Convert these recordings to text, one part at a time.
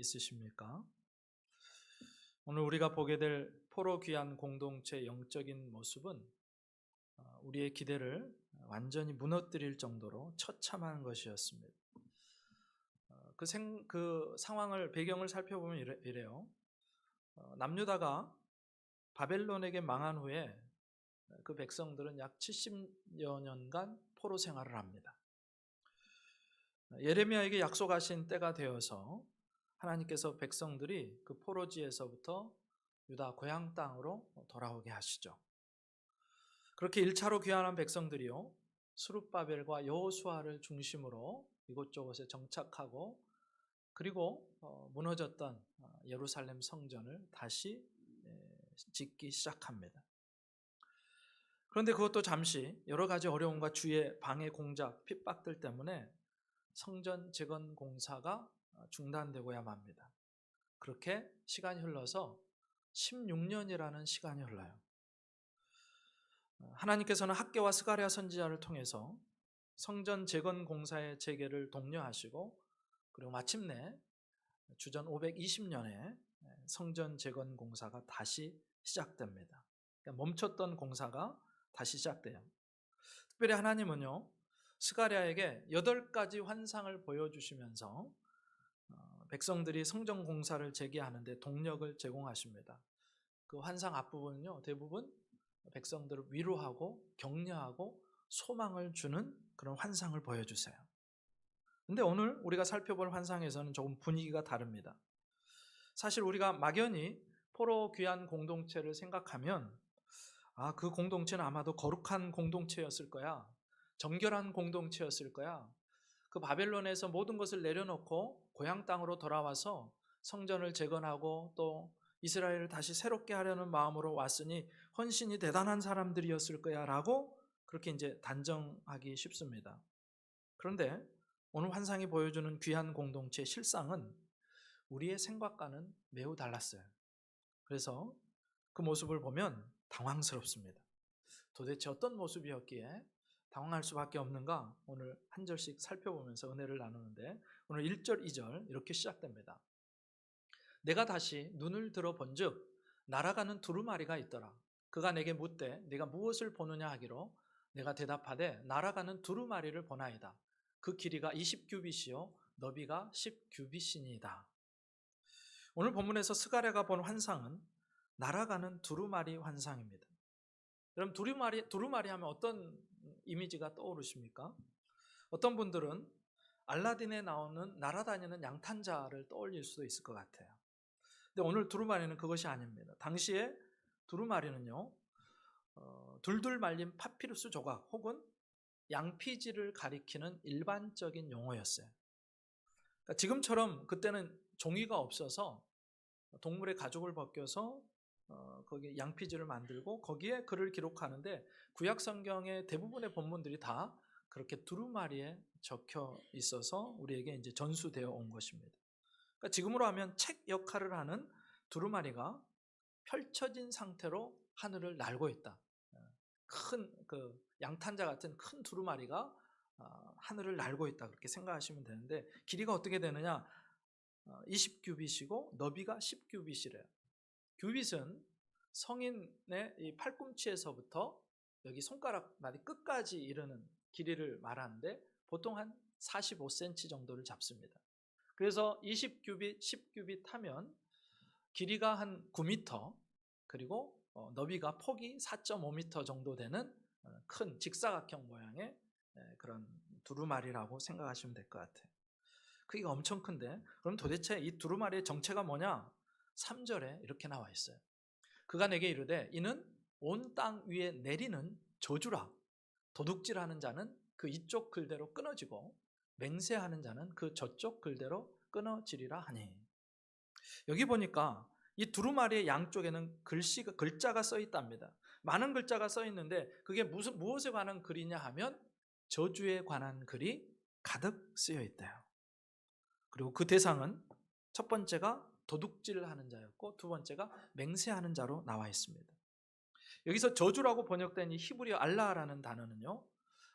있으십니까? 오늘 우리가 보게 될 포로 귀한 공동체의 영적인 모습은 우리의 기대를 완전히 무너뜨릴 정도로 처참한 것이었습니다. 그 상황을 배경을 살펴보면 이래요. 남유다가 바벨론에게 망한 후에 그 백성들은 약 70여 년간 포로 생활을 합니다. 예레미야에게 약속하신 때가 되어서 하나님께서 백성들이 그 포로지에서부터 유다 고향 땅으로 돌아오게 하시죠. 그렇게 1차로 귀환한 백성들이요, 스룹바벨과 여호수아를 중심으로 이곳저곳에 정착하고, 그리고 무너졌던 예루살렘 성전을 다시 짓기 시작합니다. 그런데 그것도 잠시 여러 가지 어려움과 주의 방해 공작, 핍박들 때문에 성전 재건 공사가 중단되고야 맙니다. 그렇게 시간이 흘러서 16년이라는 시간이 흘러요. 하나님께서는 학개와 스가랴 선지자를 통해서 성전 재건 공사의 재개를 독려하시고, 그리고 마침내 주전 520년에 성전 재건 공사가 다시 시작됩니다. 그러니까 멈췄던 공사가 다시 시작돼요. 특별히 하나님은요, 스가랴에게 8가지 환상을 보여주시면서 백성들이 성전 공사를 재개하는데 동력을 제공하십니다. 그 환상 앞부분은요, 대부분 백성들을 위로하고 격려하고 소망을 주는 그런 환상을 보여주세요. 근데 오늘 우리가 살펴볼 환상에서는 조금 분위기가 다릅니다. 사실 우리가 막연히 포로 귀한 공동체를 생각하면 그 공동체는 아마도 거룩한 공동체였을 거야, 정결한 공동체였을 거야, 그 바벨론에서 모든 것을 내려놓고 고향 땅으로 돌아와서 성전을 재건하고 또 이스라엘을 다시 새롭게 하려는 마음으로 왔으니 헌신이 대단한 사람들이었을 거야 라고 그렇게 이제 단정하기 쉽습니다. 그런데 오늘 환상이 보여주는 귀한 공동체의 실상은 우리의 생각과는 매우 달랐어요. 그래서 그 모습을 보면 당황스럽습니다. 도대체 어떤 모습이었기에 당황할 수밖에 없는가? 오늘 한 절씩 살펴보면서 은혜를 나누는데, 오늘 1절, 2절 이렇게 시작됩니다. 내가 다시 눈을 들어 본즉 날아가는 두루마리가 있더라. 그가 내게 묻되 네가 무엇을 보느냐 하기로 내가 대답하되 날아가는 두루마리를 보나이다. 그 길이가 20규빗이요 너비가 10규빗이니이다. 오늘 본문에서 스가랴가 본 환상은 날아가는 두루마리 환상입니다. 여러분, 두루마리 하면 어떤 이미지가 떠오르십니까? 어떤 분들은 알라딘에 나오는 날아다니는 양탄자를 떠올릴 수도 있을 것 같아요. 근데 오늘 두루마리는 그것이 아닙니다. 당시에 두루마리는요, 둘둘 말린 파피루스 조각 혹은 양피지를 가리키는 일반적인 용어였어요. 그러니까 지금처럼 그때는 종이가 없어서 동물의 가죽을 벗겨서 거기에 양피지를 만들고 거기에 글을 기록하는데, 구약 성경의 대부분의 본문들이 다 그렇게 두루마리에 적혀 있어서 우리에게 이제 전수되어 온 것입니다. 그러니까 지금으로 하면 책 역할을 하는 두루마리가 펼쳐진 상태로 하늘을 날고 있다. 큰 그 양탄자 같은 큰 두루마리가 하늘을 날고 있다, 그렇게 생각하시면 되는데, 길이가 어떻게 되느냐? 20규빗이고 너비가 10규빗이래요. 규빗은 성인의 이 팔꿈치에서부터 여기 손가락 마디 끝까지 이르는 길이를 말하는데 보통 한 45cm 정도를 잡습니다. 그래서 20규빗, 10규빗 하면 길이가 한 9m, 그리고 너비가 폭이 4.5m 정도 되는 큰 직사각형 모양의 그런 두루마리라고 생각하시면 될 것 같아요. 크기가 엄청 큰데, 그럼 도대체 이 두루마리의 정체가 뭐냐? 3절에 이렇게 나와 있어요. 그가 내게 이르되 이는 온 땅 위에 내리는 저주라. 도둑질하는 자는 그 이쪽 글대로 끊어지고 맹세하는 자는 그 저쪽 글대로 끊어지리라 하니. 여기 보니까 이 두루마리의 양쪽에는 글자가 써 있답니다. 많은 글자가 써 있는데 그게 무엇에 관한 글이냐 하면 저주에 관한 글이 가득 쓰여 있대요. 그리고 그 대상은 첫 번째가 도둑질하는 자였고 두 번째가 맹세하는 자로 나와 있습니다. 여기서 저주라고 번역된 이 히브리어 알라라는 단어는요,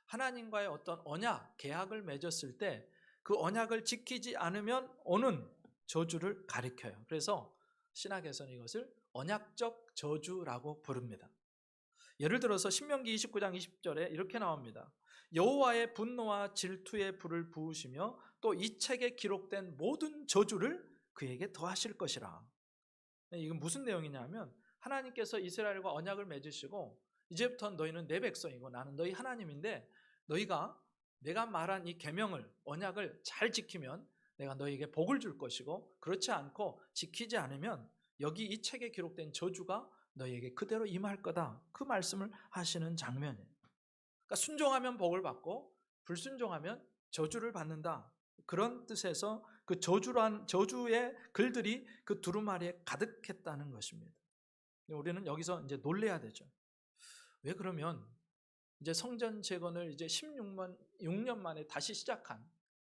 하나님과의 어떤 언약, 계약을 맺었을 때 그 언약을 지키지 않으면 오는 저주를 가리켜요. 그래서 신학에서는 이것을 언약적 저주라고 부릅니다. 예를 들어서 신명기 29장 20절에 이렇게 나옵니다. 여호와의 분노와 질투의 불을 부으시며 또 이 책에 기록된 모든 저주를 그에게 더하실 것이라. 이건 무슨 내용이냐면 하나님께서 이스라엘과 언약을 맺으시고 이제부터 너희는 내 백성이고 나는 너희 하나님인데 너희가 내가 말한 이 계명을 언약을 잘 지키면 내가 너희에게 복을 줄 것이고 그렇지 않고 지키지 않으면 여기 이 책에 기록된 저주가 너희에게 그대로 임할 거다. 그 말씀을 하시는 장면이에요. 그러니까 순종하면 복을 받고 불순종하면 저주를 받는다. 그런 뜻에서 그 저주의 글들이 그 두루마리에 가득했다는 것입니다. 우리는 여기서 이제 놀래야 되죠. 왜 그러면 이제 성전 재건을 이제 16년 만에 다시 시작한,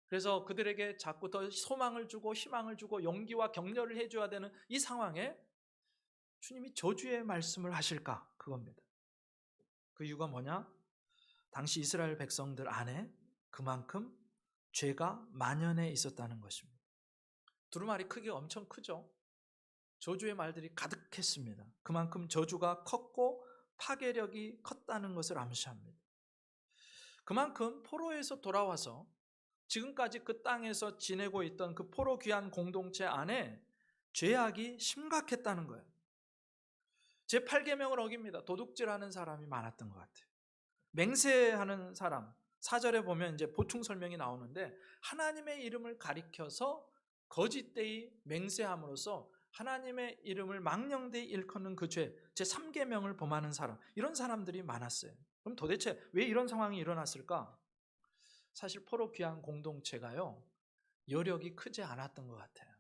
그래서 그들에게 자꾸 더 소망을 주고 희망을 주고 용기와 격려를 해줘야 되는 이 상황에 주님이 저주의 말씀을 하실까? 그겁니다. 그 이유가 뭐냐? 당시 이스라엘 백성들 안에 그만큼 죄가 만연해 있었다는 것입니다. 두루마리 크기가 엄청 크죠. 저주의 말들이 가득했습니다. 그만큼 저주가 컸고 파괴력이 컸다는 것을 암시합니다. 그만큼 포로에서 돌아와서 지금까지 그 땅에서 지내고 있던 그 포로 귀한 공동체 안에 죄악이 심각했다는 거예요. 제8계명을 어깁니다. 도둑질하는 사람이 많았던 것 같아요. 맹세하는 사람, 4절에 보면 이제 보충 설명이 나오는데 하나님의 이름을 가리켜서 거짓되이 맹세함으로써 하나님의 이름을 망령되이 일컫는 그 죄, 제3계명을 범하는 사람, 이런 사람들이 많았어요. 그럼 도대체 왜 이런 상황이 일어났을까? 사실 포로 귀한 공동체가요, 여력이 크지 않았던 것 같아요.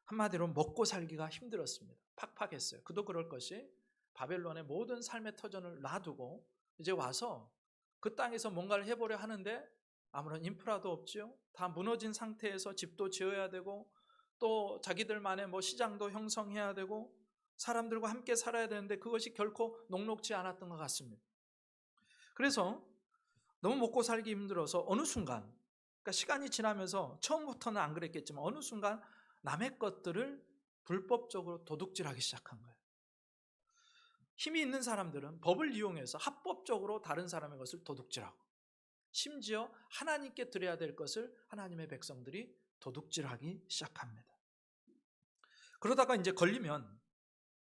한마디로 먹고 살기가 힘들었습니다. 팍팍했어요. 그도 그럴 것이 바벨론의 모든 삶의 터전을 놔두고 이제 와서 그 땅에서 뭔가를 해보려 하는데 아무런 인프라도 없지요. 다 무너진 상태에서 집도 지어야 되고 또 자기들만의 시장도 형성해야 되고 사람들과 함께 살아야 되는데 그것이 결코 녹록지 않았던 것 같습니다. 그래서 너무 먹고 살기 힘들어서 어느 순간, 그러니까 시간이 지나면서 처음부터는 안 그랬겠지만 어느 순간 남의 것들을 불법적으로 도둑질하기 시작한 거예요. 힘이 있는 사람들은 법을 이용해서 합법적으로 다른 사람의 것을 도둑질하고 심지어 하나님께 드려야 될 것을 하나님의 백성들이 도둑질하기 시작합니다. 그러다가 이제 걸리면,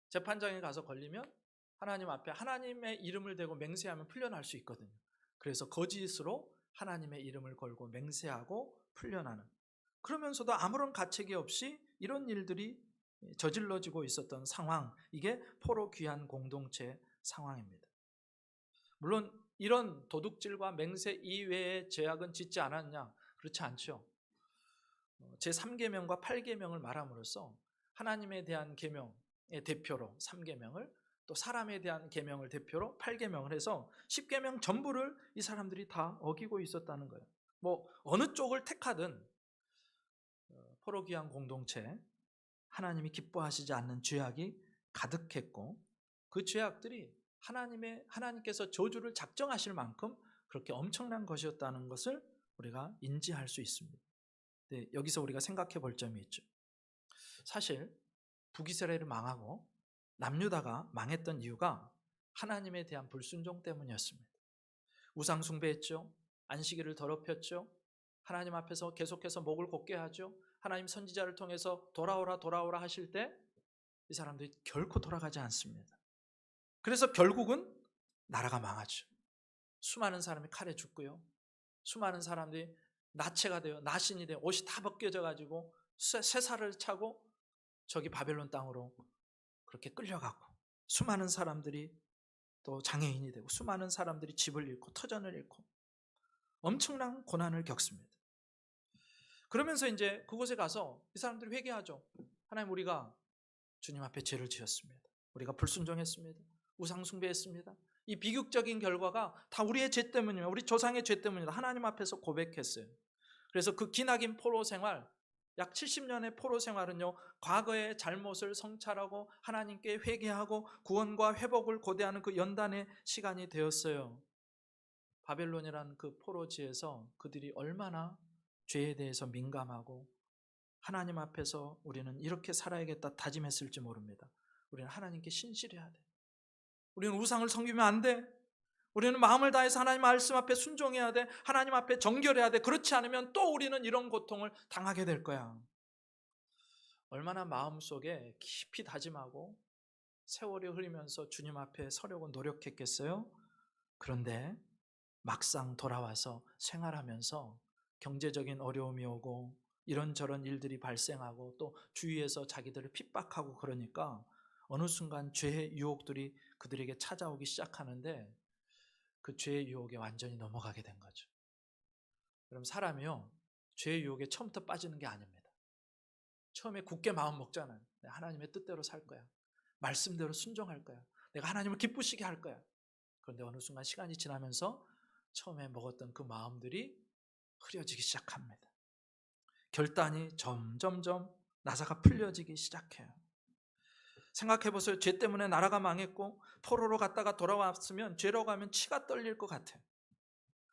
재판장에 가서 걸리면 하나님 앞에 하나님의 이름을 대고 맹세하면 풀려날 수 있거든요. 그래서 거짓으로 하나님의 이름을 걸고 맹세하고 풀려나는, 그러면서도 아무런 가책이 없이 이런 일들이 저질러지고 있었던 상황, 이게 포로 귀한 공동체 상황입니다. 물론 이런 도둑질과 맹세 이외의 죄악은 짓지 않았냐? 그렇지 않죠. 제3계명과 8계명을 말함으로써 하나님에 대한 계명의 대표로 3계명을, 또 사람에 대한 계명을 대표로 8계명을 해서 10계명 전부를 이 사람들이 다 어기고 있었다는 거예요. 어느 쪽을 택하든 포로 귀한 공동체, 하나님이 기뻐하시지 않는 죄악이 가득했고 그 죄악들이 하나님께서 저주를 작정하실 만큼 그렇게 엄청난 것이었다는 것을 우리가 인지할 수 있습니다. 네, 여기서 우리가 생각해 볼 점이 있죠. 사실 북이스라엘이 망하고 남유다가 망했던 이유가 하나님에 대한 불순종 때문이었습니다. 우상 숭배했죠. 안식일을 더럽혔죠. 하나님 앞에서 계속해서 목을 곧게 하죠. 하나님 선지자를 통해서 돌아오라 하실 때 이 사람들이 결코 돌아가지 않습니다. 그래서 결국은 나라가 망하죠. 수많은 사람이 칼에 죽고요. 수많은 사람들이 나체가 되어 나신이 되어 옷이 다 벗겨져 가지고 쇠살을 차고 저기 바벨론 땅으로 그렇게 끌려가고, 수많은 사람들이 또 장애인이 되고 수많은 사람들이 집을 잃고 터전을 잃고 엄청난 고난을 겪습니다. 그러면서 이제 그곳에 가서 이 사람들이 회개하죠. 하나님, 우리가 주님 앞에 죄를 지었습니다. 우리가 불순종했습니다. 우상 숭배했습니다. 이 비극적인 결과가 다 우리의 죄 때문입니다. 우리 조상의 죄 때문이다. 하나님 앞에서 고백했어요. 그래서 그 기나긴 포로 생활, 약 70년의 포로 생활은요, 과거의 잘못을 성찰하고 하나님께 회개하고 구원과 회복을 고대하는 그 연단의 시간이 되었어요. 바벨론이라는 그 포로지에서 그들이 얼마나 죄에 대해서 민감하고 하나님 앞에서 우리는 이렇게 살아야겠다 다짐했을지 모릅니다. 우리는 하나님께 신실해야 돼. 우리는 우상을 섬기면 안 돼. 우리는 마음을 다해서 하나님 말씀 앞에 순종해야 돼. 하나님 앞에 정결해야 돼. 그렇지 않으면 또 우리는 이런 고통을 당하게 될 거야. 얼마나 마음속에 깊이 다짐하고 세월이 흐르면서 주님 앞에 서려고 노력했겠어요? 그런데 막상 돌아와서 생활하면서 경제적인 어려움이 오고 이런저런 일들이 발생하고 또 주위에서 자기들을 핍박하고 그러니까 어느 순간 죄의 유혹들이 그들에게 찾아오기 시작하는데 그 죄의 유혹에 완전히 넘어가게 된 거죠. 그럼 사람이요, 죄의 유혹에 처음부터 빠지는 게 아닙니다. 처음에 굳게 마음 먹잖아요. 내가 하나님의 뜻대로 살 거야. 말씀대로 순종할 거야. 내가 하나님을 기쁘시게 할 거야. 그런데 어느 순간 시간이 지나면서 처음에 먹었던 그 마음들이 흐려지기 시작합니다. 결단이 점점점 나사가 풀려지기 시작해요. 생각해보세요. 죄 때문에 나라가 망했고 포로로 갔다가 돌아왔으면 죄로 가면 치가 떨릴 것 같아요.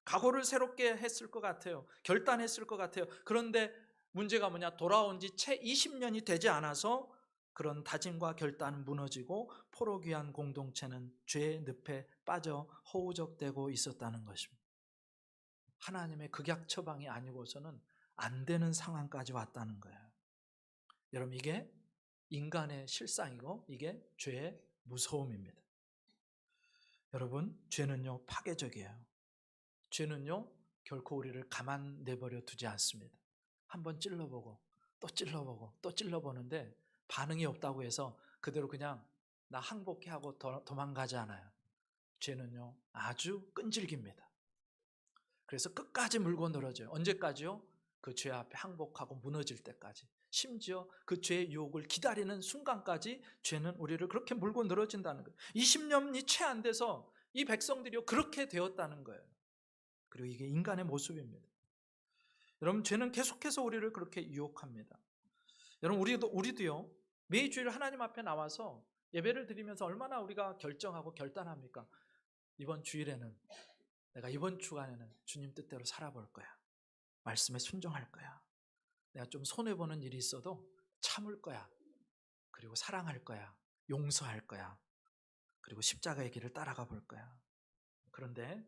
각오를 새롭게 했을 것 같아요. 결단했을 것 같아요. 그런데 문제가 뭐냐? 돌아온 지 채 20년이 되지 않아서 그런 다짐과 결단은 무너지고 포로 귀한 공동체는 죄의 늪에 빠져 허우적대고 있었다는 것입니다. 하나님의 극약 처방이 아니고서는 안 되는 상황까지 왔다는 거예요. 여러분, 이게 인간의 실상이고 이게 죄의 무서움입니다. 여러분, 죄는요 파괴적이에요. 죄는요 결코 우리를 가만 내버려 두지 않습니다. 한번 찔러보고 또 찔러보고 또 찔러보는데 반응이 없다고 해서 그대로 그냥 나 항복해 하고 도망가지 않아요. 죄는요 아주 끈질깁니다. 그래서 끝까지 물고 늘어져요. 언제까지요? 그 죄 앞에 항복하고 무너질 때까지. 심지어 그 죄의 유혹을 기다리는 순간까지 죄는 우리를 그렇게 물고 늘어진다는 거예요. 20년이 채 안 돼서 이 백성들이요 그렇게 되었다는 거예요. 그리고 이게 인간의 모습입니다. 여러분, 죄는 계속해서 우리를 그렇게 유혹합니다. 여러분, 우리도요 매주일 하나님 앞에 나와서 예배를 드리면서 얼마나 우리가 결정하고 결단합니까? 이번 주일에는 내가 이번 주간에는 주님 뜻대로 살아볼 거야. 말씀에 순종할 거야. 내가 좀 손해보는 일이 있어도 참을 거야. 그리고 사랑할 거야. 용서할 거야. 그리고 십자가의 길을 따라가 볼 거야. 그런데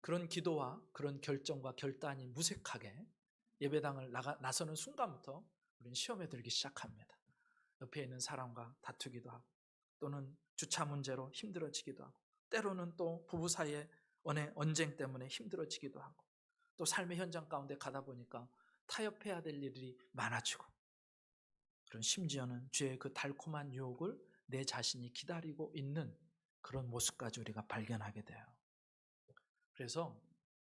그런 기도와 그런 결정과 결단이 무색하게 예배당을 나서는 순간부터 우리는 시험에 들기 시작합니다. 옆에 있는 사람과 다투기도 하고 또는 주차 문제로 힘들어지기도 하고 때로는 또 부부 사이에 언쟁 때문에 힘들어지기도 하고 또 삶의 현장 가운데 가다 보니까 타협해야 될 일이 많아지고 그런 심지어는 죄의 그 달콤한 유혹을 내 자신이 기다리고 있는 그런 모습까지 우리가 발견하게 돼요. 그래서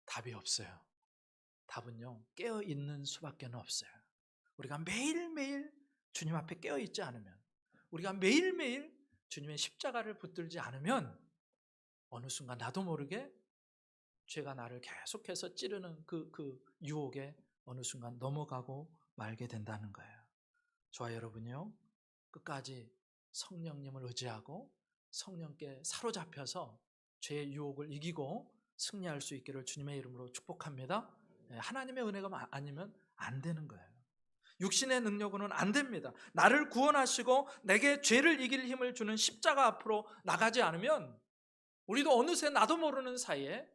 답이 없어요. 답은요 깨어있는 수밖에 없어요. 우리가 매일매일 주님 앞에 깨어있지 않으면 우리가 매일매일 주님의 십자가를 붙들지 않으면 어느 순간 나도 모르게 죄가 나를 계속해서 찌르는 그 유혹에 어느 순간 넘어가고 말게 된다는 거예요. 저와 여러분이요 끝까지 성령님을 의지하고 성령께 사로잡혀서 죄의 유혹을 이기고 승리할 수 있기를 주님의 이름으로 축복합니다. 하나님의 은혜가 아니면 안 되는 거예요. 육신의 능력으로는 안 됩니다. 나를 구원하시고 내게 죄를 이길 힘을 주는 십자가 앞으로 나가지 않으면 우리도 어느새 나도 모르는 사이에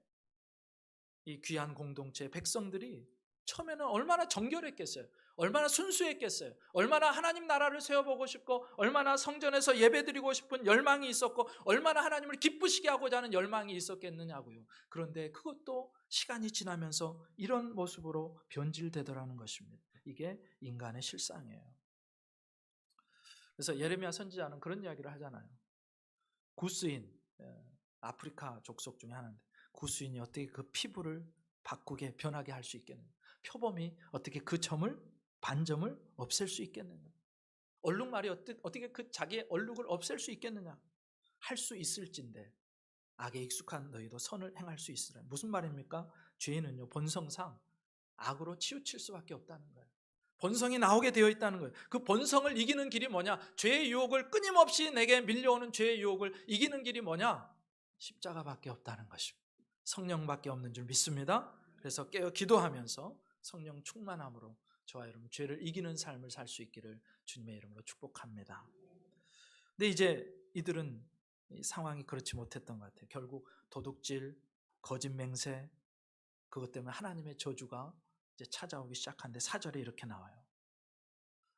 이 귀한 공동체 백성들이 처음에는 얼마나 정결했겠어요. 얼마나 순수했겠어요. 얼마나 하나님 나라를 세워보고 싶고 얼마나 성전에서 예배드리고 싶은 열망이 있었고 얼마나 하나님을 기쁘시게 하고자 하는 열망이 있었겠느냐고요. 그런데 그것도 시간이 지나면서 이런 모습으로 변질되더라는 것입니다. 이게 인간의 실상이에요. 그래서 예레미야 선지자는 그런 이야기를 하잖아요. 구스인, 아프리카 족속 중에 하나인데 구스인이 어떻게 그 피부를 바꾸게 변하게 할 수 있겠느냐. 표범이 어떻게 그 반점을 없앨 수 있겠느냐. 얼룩말이 어떻게 그 자기의 얼룩을 없앨 수 있겠느냐. 할 수 있을진데 악에 익숙한 너희도 선을 행할 수 있으라. 무슨 말입니까? 죄인은요 본성상 악으로 치우칠 수밖에 없다는 거예요. 본성이 나오게 되어 있다는 거예요. 그 본성을 이기는 길이 뭐냐? 죄의 유혹을 끊임없이 내게 밀려오는 죄의 유혹을 이기는 길이 뭐냐? 십자가밖에 없다는 것입니다. 성령밖에 없는 줄 믿습니다. 그래서 깨어 기도하면서 성령 충만함으로 저와 여러분 죄를 이기는 삶을 살 수 있기를 주님의 이름으로 축복합니다. 근데 이제 이들은 이 상황이 그렇지 못했던 것 같아요. 결국 도둑질, 거짓 맹세, 그것 때문에 하나님의 저주가 이제 찾아오기 시작하는데 4절에 이렇게 나와요.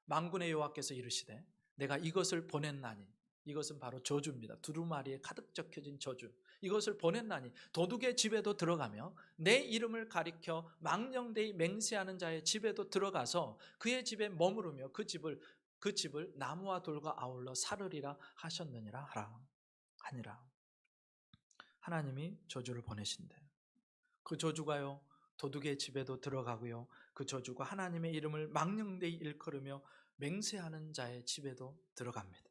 만군의 여호와께서 이르시되 내가 이것을 보냈나니, 이것은 바로 저주입니다. 두루마리에 가득 적혀진 저주. 이것을 보냈나니 도둑의 집에도 들어가며 내 이름을 가리켜 망령되이 맹세하는 자의 집에도 들어가서 그의 집에 머무르며 그 집을 나무와 돌과 아울러 사르리라 하셨느니라 하니라. 하나님이 저주를 보내신대요. 그 저주가요, 도둑의 집에도 들어가고요, 그 저주가 하나님의 이름을 망령되이 일컬으며 맹세하는 자의 집에도 들어갑니다.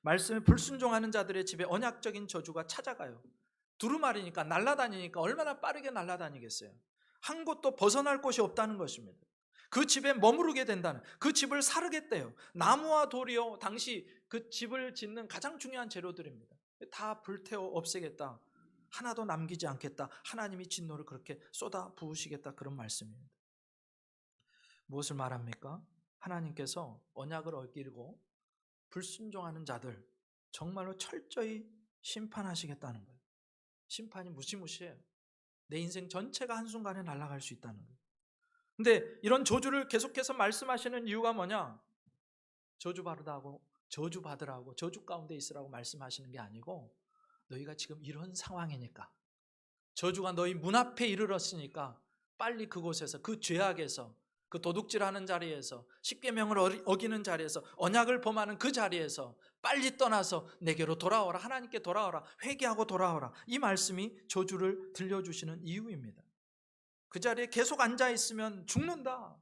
말씀에 불순종하는 자들의 집에 언약적인 저주가 찾아가요. 두루마리니까, 날아다니니까 얼마나 빠르게 날아다니겠어요. 한 곳도 벗어날 곳이 없다는 것입니다. 그 집에 머무르게 된다는, 그 집을 사르겠대요. 나무와 돌이요, 당시 그 집을 짓는 가장 중요한 재료들입니다. 다 불태워 없애겠다, 하나도 남기지 않겠다, 하나님이 진노를 그렇게 쏟아 부으시겠다, 그런 말씀입니다. 무엇을 말합니까? 하나님께서 언약을 어기고 불순종하는 자들 정말로 철저히 심판하시겠다는 거예요. 심판이 무시무시해요. 내 인생 전체가 한순간에 날아갈 수 있다는 거예요. 근데 이런 저주를 계속해서 말씀하시는 이유가 뭐냐? 저주받으라고, 저주 가운데 있으라고 말씀하시는 게 아니고, 너희가 지금 이런 상황이니까, 저주가 너희 문 앞에 이르렀으니까 빨리 그곳에서, 그 죄악에서, 그 도둑질하는 자리에서, 십계명을 어기는 자리에서, 언약을 범하는 그 자리에서 빨리 떠나서 내게로 돌아오라, 하나님께 돌아오라, 회개하고 돌아오라. 이 말씀이 저주를 들려주시는 이유입니다. 그 자리에 계속 앉아있으면 죽는다.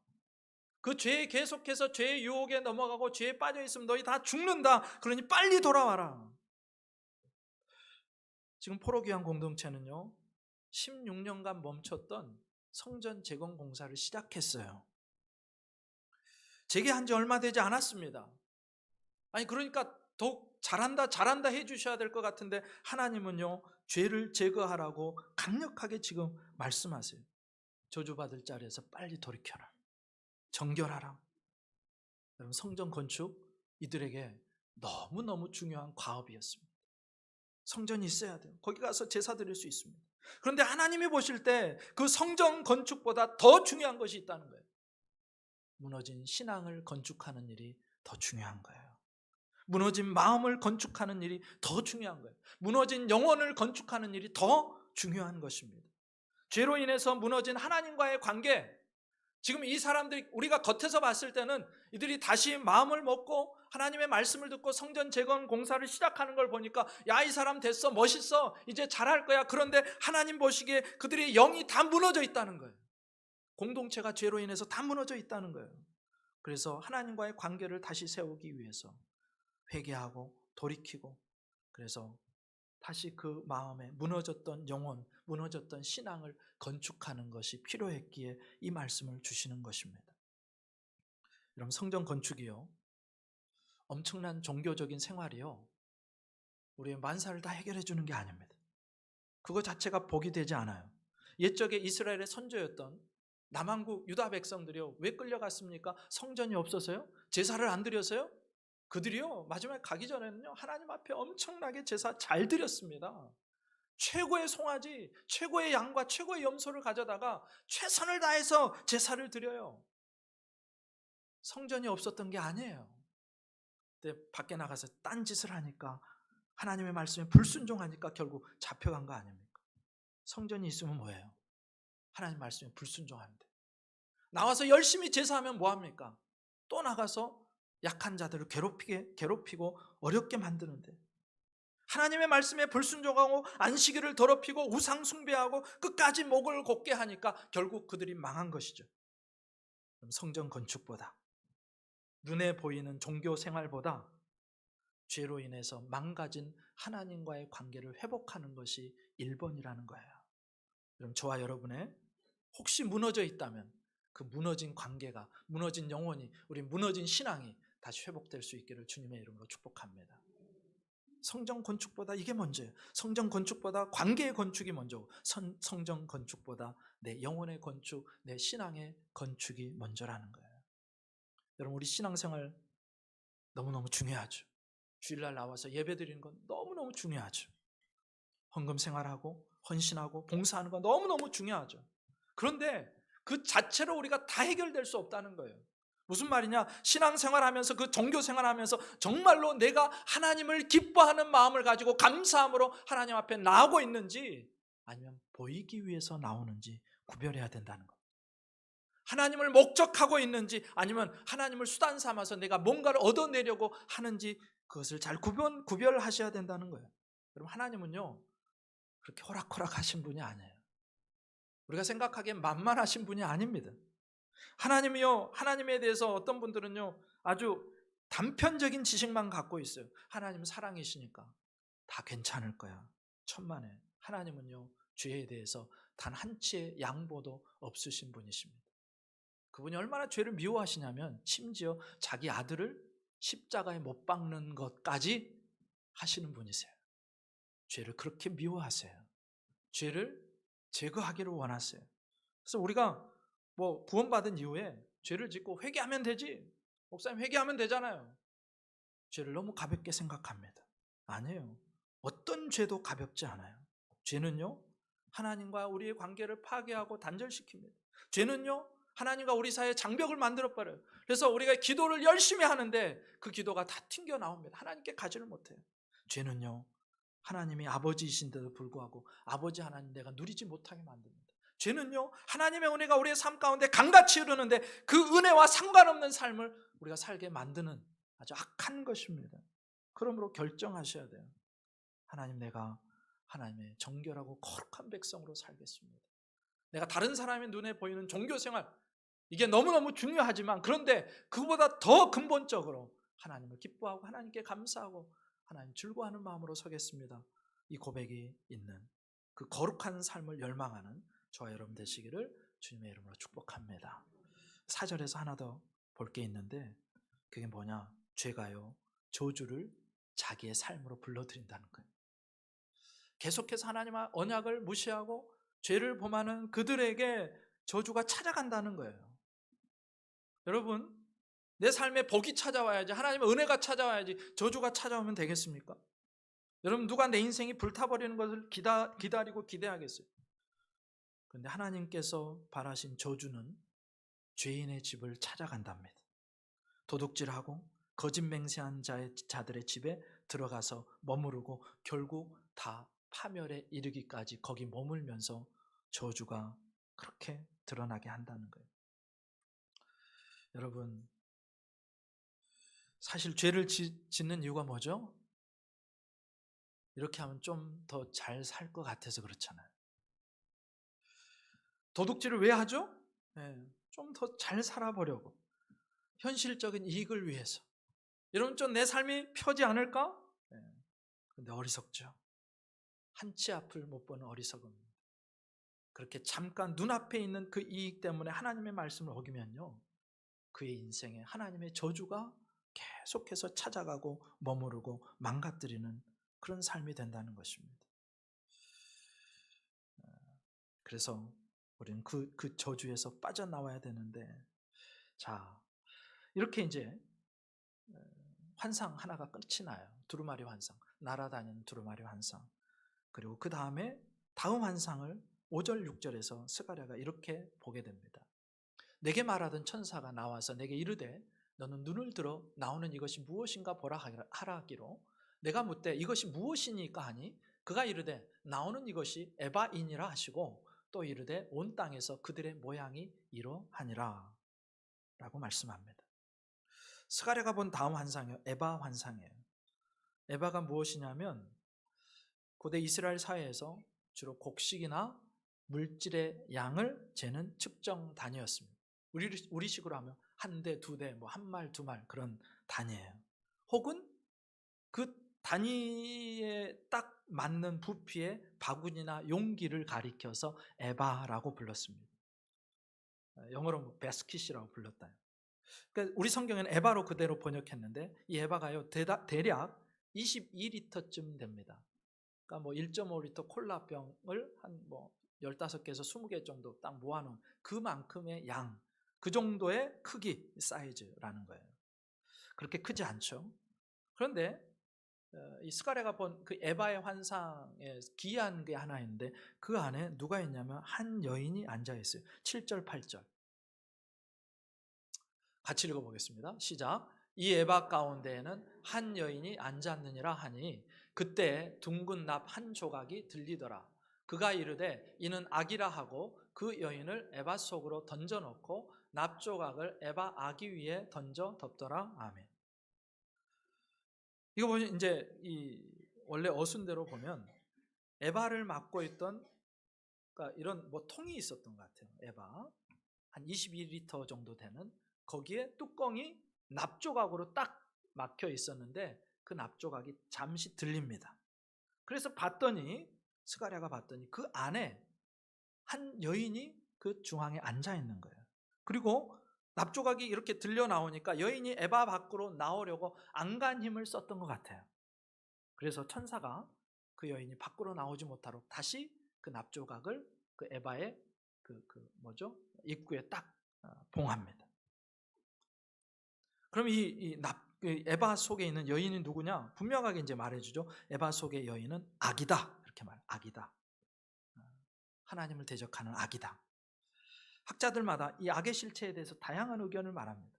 그 죄에 계속해서 죄의 유혹에 넘어가고 죄에 빠져있으면 너희 다 죽는다. 그러니 빨리 돌아와라. 지금 포로귀환 공동체는요, 16년간 멈췄던 성전 재건 공사를 시작했어요. 재개한 지 얼마 되지 않았습니다. 아니, 그러니까 더욱 잘한다 해주셔야 될 것 같은데, 하나님은요, 죄를 제거하라고 강력하게 지금 말씀하세요. 저주받을 자리에서 빨리 돌이켜라, 정결하라. 여러분, 성전 건축 이들에게 너무너무 중요한 과업이었습니다. 성전이 있어야 돼요. 거기 가서 제사 드릴 수 있습니다. 그런데 하나님이 보실 때 그 성전 건축보다 더 중요한 것이 있다는 거예요. 무너진 신앙을 건축하는 일이 더 중요한 거예요. 무너진 마음을 건축하는 일이 더 중요한 거예요. 무너진 영혼을 건축하는 일이 더 중요한 것입니다. 죄로 인해서 무너진 하나님과의 관계, 지금 이 사람들이, 우리가 겉에서 봤을 때는 이들이 다시 마음을 먹고 하나님의 말씀을 듣고 성전 재건 공사를 시작하는 걸 보니까, 야, 이 사람 됐어, 멋있어, 이제 잘할 거야. 그런데 하나님 보시기에 그들의 영이 다 무너져 있다는 거예요. 공동체가 죄로 인해서 다 무너져 있다는 거예요. 그래서 하나님과의 관계를 다시 세우기 위해서 회개하고 돌이키고, 그래서 다시 그 마음에 무너졌던 영혼, 무너졌던 신앙을 건축하는 것이 필요했기에 이 말씀을 주시는 것입니다. 여러분, 성전 건축이요, 엄청난 종교적인 생활이요, 우리의 만사를 다 해결해 주는 게 아닙니다. 그거 자체가 복이 되지 않아요. 옛적에 이스라엘의 선조였던 남한국 유다 백성들이요, 왜 끌려갔습니까? 성전이 없어서요? 제사를 안 드려서요? 그들이요, 마지막에 가기 전에는요, 하나님 앞에 엄청나게 제사 잘 드렸습니다. 최고의 송아지, 최고의 양과 최고의 염소를 가져다가 최선을 다해서 제사를 드려요. 성전이 없었던 게 아니에요. 근데 밖에 나가서 딴짓을 하니까, 하나님의 말씀에 불순종하니까 결국 잡혀간 거 아닙니까? 성전이 있으면 뭐예요? 하나님 말씀에 불순종하는데, 나와서 열심히 제사하면 뭐합니까? 또 나가서 약한 자들을 괴롭히고 어렵게 만드는데, 하나님의 말씀에 불순종하고 안식일을 더럽히고 우상 숭배하고 끝까지 목을 곧게 하니까 결국 그들이 망한 것이죠. 성전 건축보다, 눈에 보이는 종교 생활보다 죄로 인해서 망가진 하나님과의 관계를 회복하는 것이 1번이라는 거예요. 그럼 저와 여러분의 혹시 무너져 있다면 그 무너진 관계가, 무너진 영혼이, 우리 무너진 신앙이 다시 회복될 수 있기를 주님의 이름으로 축복합니다. 성전 건축보다 이게 먼저예요. 성전 건축보다 관계의 건축이 먼저고, 성전 건축보다 내 영혼의 건축, 내 신앙의 건축이 먼저라는 거예요. 여러분, 우리 신앙생활 너무너무 중요하죠. 주일날 나와서 예배드리는 건 너무너무 중요하죠. 헌금 생활하고 헌신하고 봉사하는 건 너무너무 중요하죠. 그런데 그 자체로 우리가 다 해결될 수 없다는 거예요. 무슨 말이냐? 신앙생활하면서 그 종교생활하면서 정말로 내가 하나님을 기뻐하는 마음을 가지고 감사함으로 하나님 앞에 나오고 있는지 아니면 보이기 위해서 나오는지 구별해야 된다는 것. 하나님을 목적하고 있는지 아니면 하나님을 수단 삼아서 내가 뭔가를 얻어내려고 하는지 그것을 잘 구별하셔야 된다는 거예요. 여러분, 하나님은요 그렇게 호락호락 하신 분이 아니에요. 우리가 생각하기엔 만만하신 분이 아닙니다. 하나님이요, 하나님에 대해서 어떤 분들은요 아주 단편적인 지식만 갖고 있어요. 하나님은 사랑이시니까 다 괜찮을 거야. 천만에. 하나님은요 죄에 대해서 단 한치의 양보도 없으신 분이십니다. 그분이 얼마나 죄를 미워하시냐면 심지어 자기 아들을 십자가에 못 박는 것까지 하시는 분이세요. 죄를 그렇게 미워하세요. 죄를 제거하기를 원하세요. 그래서 우리가 뭐 구원받은 이후에 죄를 짓고 회개하면 되지, 목사님 회개하면 되잖아요. 죄를 너무 가볍게 생각합니다. 아니에요. 어떤 죄도 가볍지 않아요. 죄는요 하나님과 우리의 관계를 파괴하고 단절시킵니다. 죄는요 하나님과 우리 사이에 장벽을 만들어버려요. 그래서 우리가 기도를 열심히 하는데 그 기도가 다 튕겨 나옵니다. 하나님께 가지를 못해요. 죄는요 하나님이 아버지이신데도 불구하고 아버지 하나님 내가 누리지 못하게 만듭니다. 죄는요 하나님의 은혜가 우리의 삶 가운데 강같이 흐르는데 그 은혜와 상관없는 삶을 우리가 살게 만드는 아주 악한 것입니다. 그러므로 결정하셔야 돼요. 하나님, 내가 하나님의 정결하고 거룩한 백성으로 살겠습니다. 내가 다른 사람의 눈에 보이는 종교생활 이게 너무너무 중요하지만 그런데 그보다 더 근본적으로 하나님을 기뻐하고 하나님께 감사하고 하나님 즐거워하는 마음으로 서겠습니다. 이 고백이 있는 그 거룩한 삶을 열망하는 저와 여러분 되시기를 주님의 이름으로 축복합니다. 4절에서 하나 더 볼 게 있는데 그게 뭐냐? 죄가요 저주를 자기의 삶으로 불러들인다는 거예요. 계속해서 하나님의 언약을 무시하고 죄를 범하는 그들에게 저주가 찾아간다는 거예요. 여러분, 내 삶에 복이 찾아와야지, 하나님의 은혜가 찾아와야지 저주가 찾아오면 되겠습니까? 여러분, 누가 내 인생이 불타버리는 것을 기다리고 기대하겠어요? 그런데 하나님께서 바라신 저주는 죄인의 집을 찾아간답니다. 도둑질하고 거짓 맹세한 자들의 집에 들어가서 머무르고 결국 다 파멸에 이르기까지 거기 머물면서 저주가 그렇게 드러나게 한다는 거예요. 여러분, 사실 죄를 짓는 이유가 뭐죠? 이렇게 하면 좀 더 잘 살 것 같아서 그렇잖아요. 도둑질을 왜 하죠? 좀 더 잘 살아보려고, 현실적인 이익을 위해서. 여러분, 좀 내 삶이 펴지 않을까? 그런데 어리석죠. 한치 앞을 못 보는 어리석음입니다. 그렇게 잠깐 눈앞에 있는 그 이익 때문에 하나님의 말씀을 어기면요 그의 인생에 하나님의 저주가 계속해서 찾아가고 머무르고 망가뜨리는 그런 삶이 된다는 것입니다. 그래서 우리는 그 저주에서 빠져나와야 되는데, 자, 이렇게 이제 환상 하나가 끝이 나요. 두루마리 환상, 날아다니는 두루마리 환상. 그리고 그 다음에 다음 환상을 5절 6절에서 스가랴가 이렇게 보게 됩니다. 내게 말하던 천사가 나와서 내게 이르되 너는 눈을 들어 나오는 이것이 무엇인가 보라 하라 하기로, 내가 묻되 이것이 무엇이니까 하니 그가 이르되 나오는 이것이 에바이니라 하시고 또 이르되 온 땅에서 그들의 모양이 이러하니라 라고 말씀합니다. 스가랴가 본 다음 환상이요 에바 환상이에요. 에바가 무엇이냐면 고대 이스라엘 사회에서 주로 곡식이나 물질의 양을 재는 측정 단위였습니다. 우리식으로 하면 한 대, 두 대, 뭐 한 말, 두 말 그런 단위예요. 혹은 그 단위에 딱 맞는 부피의 바구니나 용기를 가리켜서 에바라고 불렀습니다. 영어로 뭐 베스킷이라고 불렀다. 그러니까 우리 성경에는 에바로 그대로 번역했는데 이 에바가요 대략 22리터쯤 됩니다. 그러니까 뭐 1.5리터 콜라병을 한 뭐 15개에서 20개 정도 딱 모아놓은 그만큼의 양, 그 정도의 크기, 사이즈라는 거예요. 그렇게 크지 않죠. 그런데 이 스가랴가 본 그 에바의 환상에 기이한 게 하나 있는데 그 안에 누가 있냐면 한 여인이 앉아 있어요. 7절, 8절. 같이 읽어보겠습니다. 시작. 이 에바 가운데에는 한 여인이 앉았느니라 하니 그때 둥근 납 한 조각이 들리더라. 그가 이르되 이는 악이라 하고 그 여인을 에바 속으로 던져놓고 납 조각을 에바 아기 위에 던져 덮더라. 아멘. 이거 보면 이제 이 원래 어순대로 보면 에바를 맡고 있던, 그러니까 이런 뭐 통이 있었던 것 같아요. 에바 한 22리터 정도 되는, 거기에 뚜껑이 납조각으로 딱 막혀 있었는데 그 납조각이 잠시 들립니다. 그래서 봤더니 스가랴가 봤더니 그 안에 한 여인이 그 중앙에 앉아 있는 거예요. 그리고 납조각이 이렇게 들려 나오니까 여인이 에바 밖으로 나오려고 안간 힘을 썼던 것 같아요. 그래서 천사가 그 여인이 밖으로 나오지 못하도록 다시 그 납조각을 그 에바의 그 입구에 딱 봉합니다. 그럼 이 에바 속에 있는 여인이 누구냐? 분명하게 이제 말해주죠. 에바 속의 여인은 악이다. 이렇게 말해요. 악이다. 하나님을 대적하는 악이다. 학자들마다 이 악의 실체에 대해서 다양한 의견을 말합니다.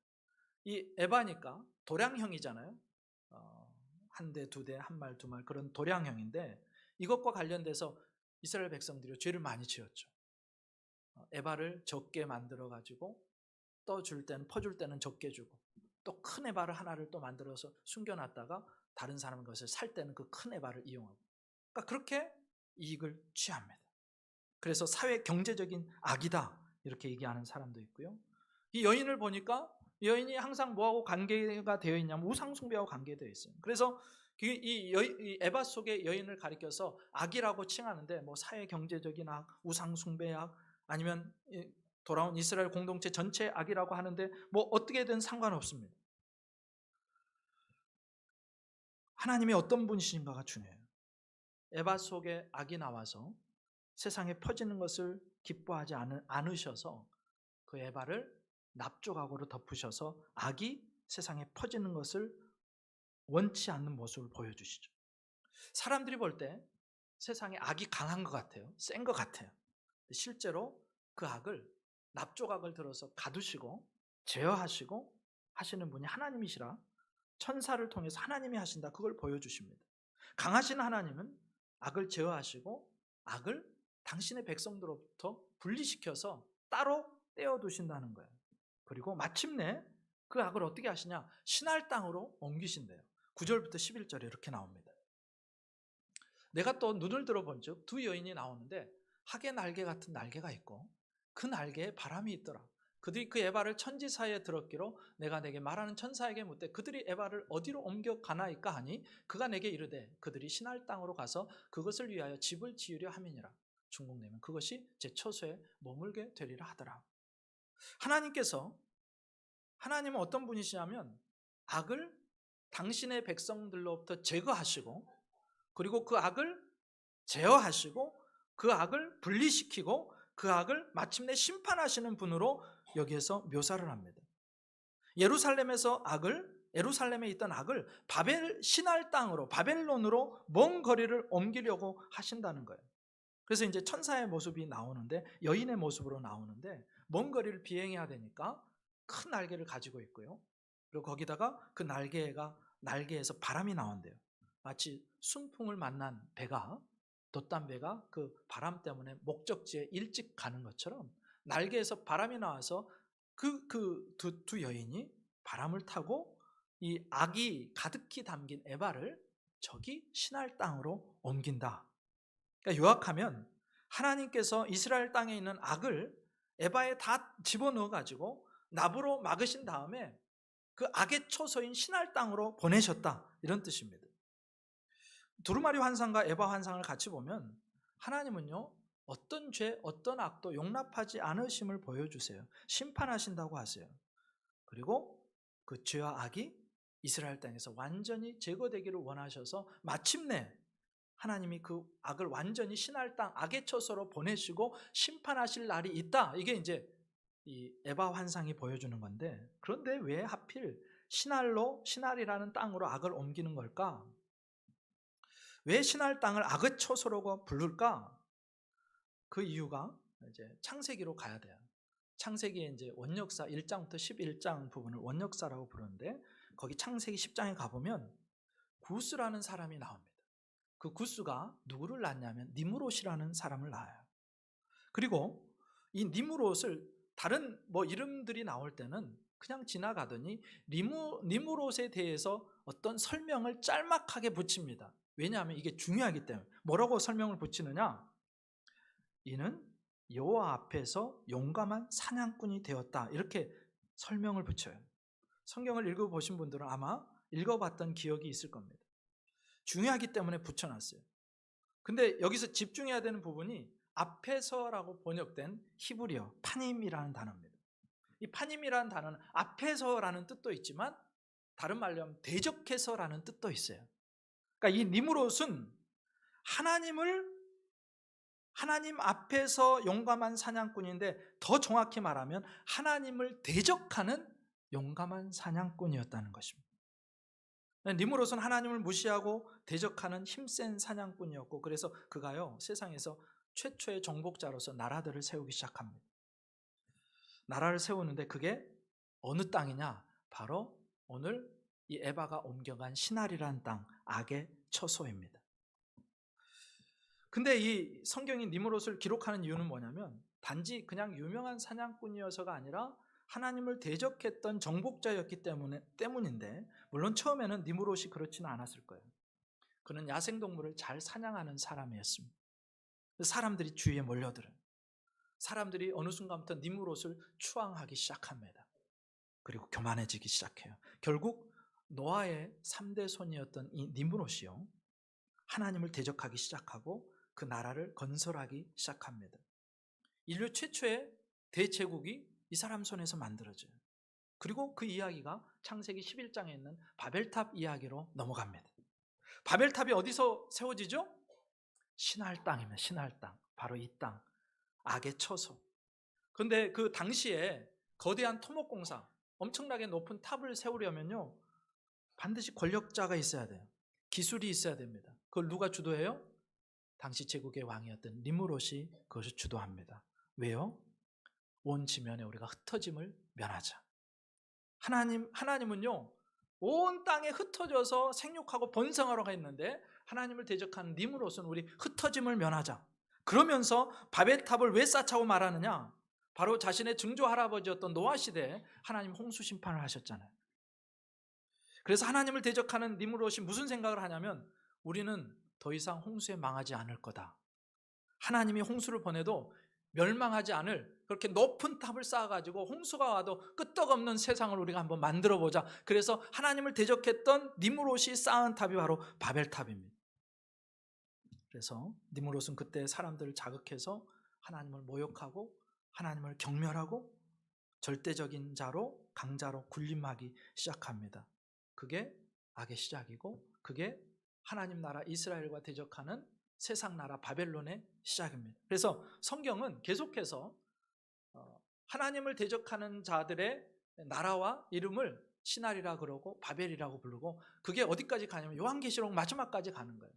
이 에바니까 도량형이잖아요. 한 대, 두 대, 한 말, 두 말 그런 도량형인데 이것과 관련돼서 이스라엘 백성들이 죄를 많이 지었죠. 에바를 적게 만들어 가지고 떠줄 때는, 퍼줄 때는 적게 주고 또 큰 에바를 하나를 또 만들어서 숨겨놨다가 다른 사람 것을 살 때는 그 큰 에바를 이용하고, 그러니까 그렇게 이익을 취합니다. 그래서 사회 경제적인 악이다 이렇게 얘기하는 사람도 있고요. 이 여인을 보니까 이 여인이 항상 뭐하고 관계가 되어 있냐면 우상 숭배하고 관계되어 있어요. 그래서 이 에바 속의 여인을 가리켜서 악이라고 칭하는데 뭐 사회 경제적인 악, 우상 숭배의 악, 아니면 돌아온 이스라엘 공동체 전체의 악이라고 하는데 뭐 어떻게든 상관없습니다. 하나님이 어떤 분이신가가 중요해요. 에바 속에 악이 나와서 세상에 퍼지는 것을 기뻐하지 않으셔서 그 에바를 납조각으로 덮으셔서 악이 세상에 퍼지는 것을 원치 않는 모습을 보여주시죠. 사람들이 볼 때 세상에 악이 강한 것 같아요. 센 것 같아요. 실제로 그 악을 납조각을 들어서 가두시고 제어하시고 하시는 분이 하나님이시라 천사를 통해서 하나님이 하신다, 그걸 보여주십니다. 강하신 하나님은 악을 제어하시고 악을 당신의 백성들로부터 분리시켜서 따로 떼어두신다는 거예요. 그리고 마침내 그 악을 어떻게 하시냐? 신할 땅으로 옮기신대요. 9절부터 11절에 이렇게 나옵니다. 내가 또 눈을 들어본 즉 두 여인이 나오는데 학의 날개 같은 날개가 있고 그 날개에 바람이 있더라. 그들이 그 에바를 천지 사이에 들었기로 내가 내게 말하는 천사에게 묻되 그들이 에바를 어디로 옮겨가나이까 하니 그가 내게 이르되 그들이 신할 땅으로 가서 그것을 위하여 집을 지으려 함이니라. 중국 내면 그것이 제 처소에 머물게 되리라 하더라. 하나님은 어떤 분이시냐면 악을 당신의 백성들로부터 제거하시고 그리고 그 악을 제어하시고 그 악을 분리시키고 그 악을 마침내 심판하시는 분으로 여기에서 묘사를 합니다. 예루살렘에 있던 악을 신할 땅으로, 바벨론으로 먼 거리를 옮기려고 하신다는 거예요. 그래서 이제 천사의 모습이 나오는데, 여인의 모습으로 나오는데 먼 거리를 비행해야 되니까 큰 날개를 가지고 있고요. 그리고 거기다가 그 날개에서 바람이 나온대요. 마치 순풍을 만난 배가, 돛단 배가 그 바람 때문에 목적지에 일찍 가는 것처럼 날개에서 바람이 나와서 두 여인이 바람을 타고 이 악이 가득히 담긴 에바를 저기 신할 땅으로 옮긴다. 그러니까 요약하면 하나님께서 이스라엘 땅에 있는 악을 에바에 다 집어넣어 가지고 납으로 막으신 다음에 그 악의 초소인 신할 땅으로 보내셨다, 이런 뜻입니다. 두루마리 환상과 에바 환상을 같이 보면 하나님은요, 어떤 죄, 어떤 악도 용납하지 않으심을 보여주세요. 심판하신다고 하세요. 그리고 그 죄와 악이 이스라엘 땅에서 완전히 제거되기를 원하셔서 마침내 하나님이 그 악을 완전히 신할 땅, 악의 처소로 보내시고 심판하실 날이 있다. 이게 이제 이 에바 환상이 보여주는 건데, 그런데 왜 하필 신할이라는 땅으로 악을 옮기는 걸까? 왜 신할 땅을 악의 처소라고 부를까? 그 이유가 이제 창세기로 가야 돼요. 창세기에 이제 원역사 1장부터 11장 부분을 원역사라고 부르는데, 거기 창세기 10장에 가보면 구스라는 사람이 나옵니다. 그 구스가 누구를 낳냐면 니므롯이라는 사람을 낳아요. 그리고 이 니므롯을 다른 이름들이 나올 때는 그냥 지나가더니 니므롯에 대해서 어떤 설명을 짤막하게 붙입니다. 왜냐하면 이게 중요하기 때문에. 뭐라고 설명을 붙이느냐? 이는 여호와 앞에서 용감한 사냥꾼이 되었다, 이렇게 설명을 붙여요. 성경을 읽어보신 분들은 아마 읽어봤던 기억이 있을 겁니다. 중요하기 때문에 붙여놨어요. 근데 여기서 집중해야 되는 부분이 앞에서라고 번역된 히브리어 파님이라는 단어입니다. 이 파님이라는 단어는 앞에서라는 뜻도 있지만 다른 말로 하면 대적해서라는 뜻도 있어요. 그러니까 이 니므롯은 하나님 앞에서 용감한 사냥꾼인데, 더 정확히 말하면 하나님을 대적하는 용감한 사냥꾼이었다는 것입니다. 니므롯은 하나님을 무시하고 대적하는 힘센 사냥꾼이었고, 그래서 그가요 세상에서 최초의 정복자로서 나라들을 세우기 시작합니다. 나라를 세우는데 그게 어느 땅이냐? 바로 오늘 이 에바가 옮겨간 시날이라는 땅, 악의 처소입니다. 근데 이 성경이 니므롯을 기록하는 이유는 뭐냐면, 단지 그냥 유명한 사냥꾼이어서가 아니라 하나님을 대적했던 정복자였기 때문인데, 물론 처음에는 니므롯이 그렇지는 않았을 거예요. 그는 야생동물을 잘 사냥하는 사람이었습니다. 사람들이 주위에 몰려들어요. 사람들이 어느 순간부터 니므롯을 추앙하기 시작합니다. 그리고 교만해지기 시작해요. 결국 노아의 3대 손이었던 이 니므롯이요, 하나님을 대적하기 시작하고 그 나라를 건설하기 시작합니다. 인류 최초의 대제국이 이 사람 손에서 만들어져요. 그리고 그 이야기가 창세기 11장에 있는 바벨탑 이야기로 넘어갑니다. 바벨탑이 어디서 세워지죠? 신할 땅입니다. 신할 땅. 바로 이 땅, 악의 처소. 그런데 그 당시에 거대한 토목공사, 엄청나게 높은 탑을 세우려면요 반드시 권력자가 있어야 돼요. 기술이 있어야 됩니다. 그걸 누가 주도해요? 당시 제국의 왕이었던 니므롯이 그것을 주도합니다. 왜요? 온 지면에 우리가 흩어짐을 면하자. 하나님은요 온 땅에 흩어져서 생육하고 번성하러 했는데, 하나님을 대적하는 니므롯은 우리 흩어짐을 면하자. 그러면서 바벨탑을 왜 쌓자고 말하느냐? 바로 자신의 증조 할아버지였던 노아 시대에 하나님 홍수 심판을 하셨잖아요. 그래서 하나님을 대적하는 니므롯이 무슨 생각을 하냐면, 우리는 더 이상 홍수에 망하지 않을 거다. 하나님이 홍수를 보내도 멸망하지 않을 그렇게 높은 탑을 쌓아가지고 홍수가 와도 끄떡없는 세상을 우리가 한번 만들어보자. 그래서 하나님을 대적했던 니므롯이 쌓은 탑이 바로 바벨탑입니다. 그래서 니므롯은 그때 사람들을 자극해서 하나님을 모욕하고 하나님을 경멸하고 절대적인 자로, 강자로 군림하기 시작합니다. 그게 악의 시작이고, 그게 하나님 나라 이스라엘과 대적하는 세상 나라 바벨론의 시작입니다. 그래서 성경은 계속해서 하나님을 대적하는 자들의 나라와 이름을 시날이라 그러고 바벨이라고 부르고, 그게 어디까지 가냐면 요한계시록 마지막까지 가는 거예요.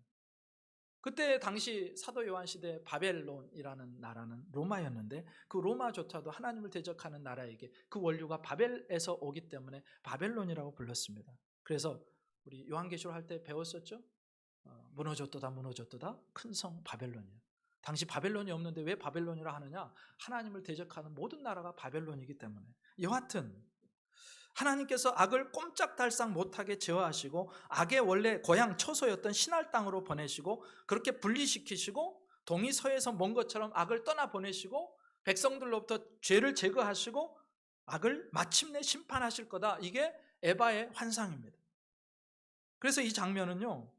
그때 당시 사도 요한 시대 바벨론이라는 나라는 로마였는데, 그 로마조차도 하나님을 대적하는 나라에게 그 원류가 바벨에서 오기 때문에 바벨론이라고 불렀습니다. 그래서 우리 요한계시록 할 때 배웠었죠? 무너졌도다 무너졌도다 큰 성 바벨론이에요. 당시 바벨론이 없는데 왜 바벨론이라 하느냐? 하나님을 대적하는 모든 나라가 바벨론이기 때문에. 여하튼 하나님께서 악을 꼼짝달싹 못하게 제어하시고, 악의 원래 고향 처소였던 신할 땅으로 보내시고, 그렇게 분리시키시고, 동이 서에서 먼 것처럼 악을 떠나보내시고, 백성들로부터 죄를 제거하시고 악을 마침내 심판하실 거다. 이게 에바의 환상입니다. 그래서 이 장면은요,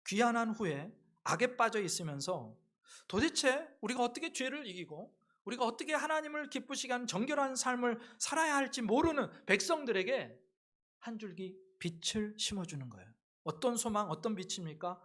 귀환한 후에 악에 빠져 있으면서 도대체 우리가 어떻게 죄를 이기고 우리가 어떻게 하나님을 기쁘시게 하는 정결한 삶을 살아야 할지 모르는 백성들에게 한 줄기 빛을 심어주는 거예요. 어떤 소망, 어떤 빛입니까?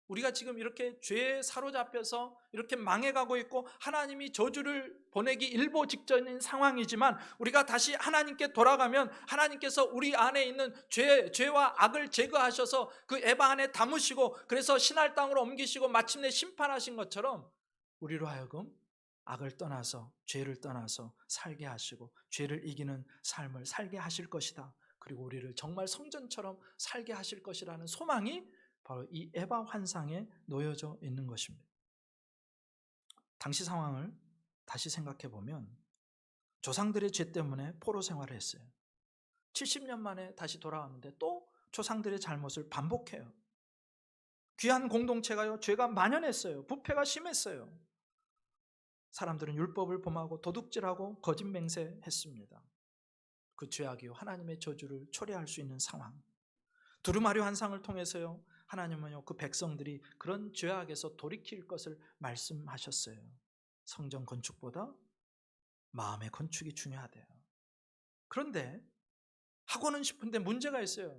우리가 지금 이렇게 죄에 사로잡혀서 이렇게 망해가고 있고 하나님이 저주를 보내기 일보 직전인 상황이지만 우리가 다시 하나님께 돌아가면 하나님께서 우리 안에 있는 죄와 악을 제거하셔서 그 에바 안에 담으시고 그래서 신할 땅으로 옮기시고 마침내 심판하신 것처럼 우리로 하여금 악을 떠나서 죄를 떠나서 살게 하시고 죄를 이기는 삶을 살게 하실 것이다. 그리고 우리를 정말 성전처럼 살게 하실 것이라는 소망이 바로 이 에바 환상에 놓여져 있는 것입니다. 당시 상황을 다시 생각해 보면 조상들의 죄 때문에 포로 생활을 했어요. 70년 만에 다시 돌아왔는데 또 조상들의 잘못을 반복해요. 귀한 공동체가요, 죄가 만연했어요. 부패가 심했어요. 사람들은 율법을 범하고 도둑질하고 거짓 맹세했습니다. 그 죄악이요, 하나님의 저주를 초래할 수 있는 상황. 두루마리 환상을 통해서요, 하나님은요 그 백성들이 그런 죄악에서 돌이킬 것을 말씀하셨어요. 성전 건축보다 마음의 건축이 중요하대요. 그런데 하고는 싶은데 문제가 있어요.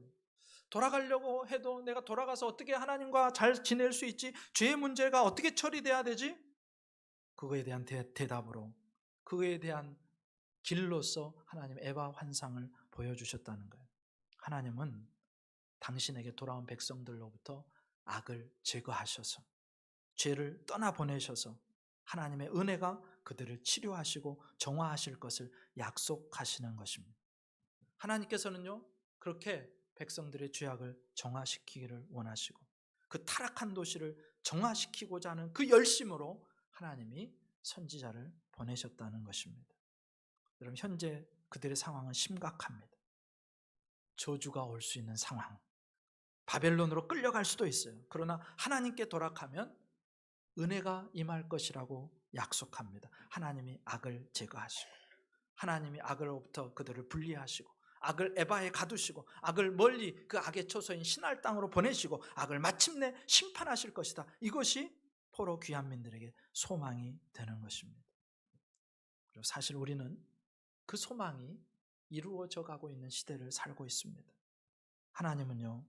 돌아가려고 해도 내가 돌아가서 어떻게 하나님과 잘 지낼 수 있지? 죄의 문제가 어떻게 처리돼야 되지? 그거에 대한 대답으로, 그거에 대한 길로서 하나님 에바 환상을 보여주셨다는 거예요. 하나님은 당신에게 돌아온 백성들로부터 악을 제거하셔서 죄를 떠나보내셔서 하나님의 은혜가 그들을 치료하시고 정화하실 것을 약속하시는 것입니다. 하나님께서는요 그렇게 백성들의 죄악을 정화시키기를 원하시고 그 타락한 도시를 정화시키고자 하는 그 열심으로 하나님이 선지자를 보내셨다는 것입니다. 여러분, 현재 그들의 상황은 심각합니다. 저주가 올 수 있는 상황, 바벨론으로 끌려갈 수도 있어요. 그러나 하나님께 돌아가면 은혜가 임할 것이라고 약속합니다. 하나님이 악을 제거하시고 하나님이 악으로부터 그들을 분리하시고 악을 에바에 가두시고 악을 멀리 그 악의 초소인 신할 땅으로 보내시고 악을 마침내 심판하실 것이다. 이것이 포로 귀환민들에게 소망이 되는 것입니다. 그리고 사실 우리는 그 소망이 이루어져 가고 있는 시대를 살고 있습니다. 하나님은요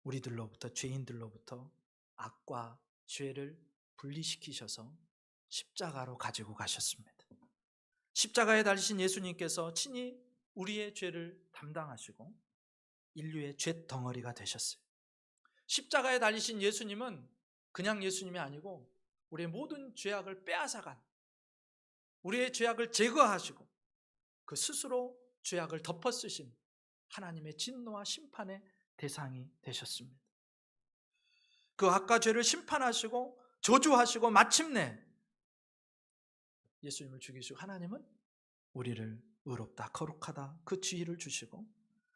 우리들로부터, 죄인들로부터 악과 죄를 분리시키셔서 십자가로 가지고 가셨습니다. 십자가에 달리신 예수님께서 친히 우리의 죄를 담당하시고 인류의 죄 덩어리가 되셨어요. 십자가에 달리신 예수님은 그냥 예수님이 아니고 우리의 모든 죄악을 빼앗아간, 우리의 죄악을 제거하시고 그 스스로 죄악을 덮어쓰신 하나님의 진노와 심판의 대상이 되셨습니다. 그 악과 죄를 심판하시고 저주하시고 마침내 예수님을 죽이시고 하나님은 우리를 의롭다, 거룩하다 그 지위를 주시고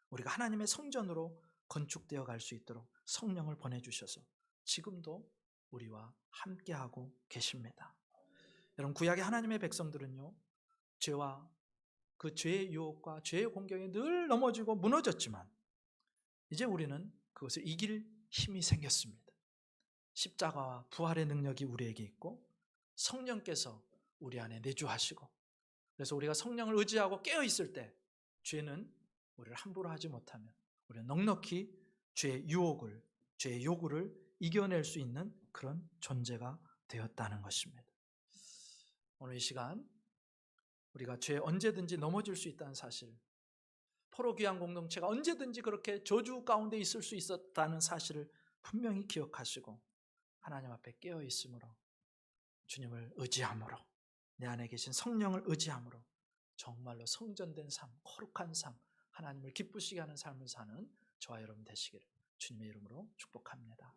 우리가 하나님의 성전으로 건축되어 갈 수 있도록 성령을 보내주셔서 지금도 우리와 함께하고 계십니다. 여러분, 구약의 하나님의 백성들은요 죄와 그 죄의 유혹과 죄의 공격에 늘 넘어지고 무너졌지만 이제 우리는 그것을 이길 힘이 생겼습니다. 십자가와 부활의 능력이 우리에게 있고 성령께서 우리 안에 내주하시고 그래서 우리가 성령을 의지하고 깨어있을 때 죄는 우리를 함부로 하지 못하면 우리는 넉넉히 죄의 유혹을, 죄의 요구를 이겨낼 수 있는 그런 존재가 되었다는 것입니다. 오늘 이 시간 우리가 죄에 언제든지 넘어질 수 있다는 사실, 포로 귀한 공동체가 언제든지 그렇게 저주 가운데 있을 수 있었다는 사실을 분명히 기억하시고 하나님 앞에 깨어있으므로 주님을 의지함으로 내 안에 계신 성령을 의지함으로 정말로 성전된 삶, 거룩한 삶, 하나님을 기쁘시게 하는 삶을 사는 저와 여러분 되시기를 주님의 이름으로 축복합니다.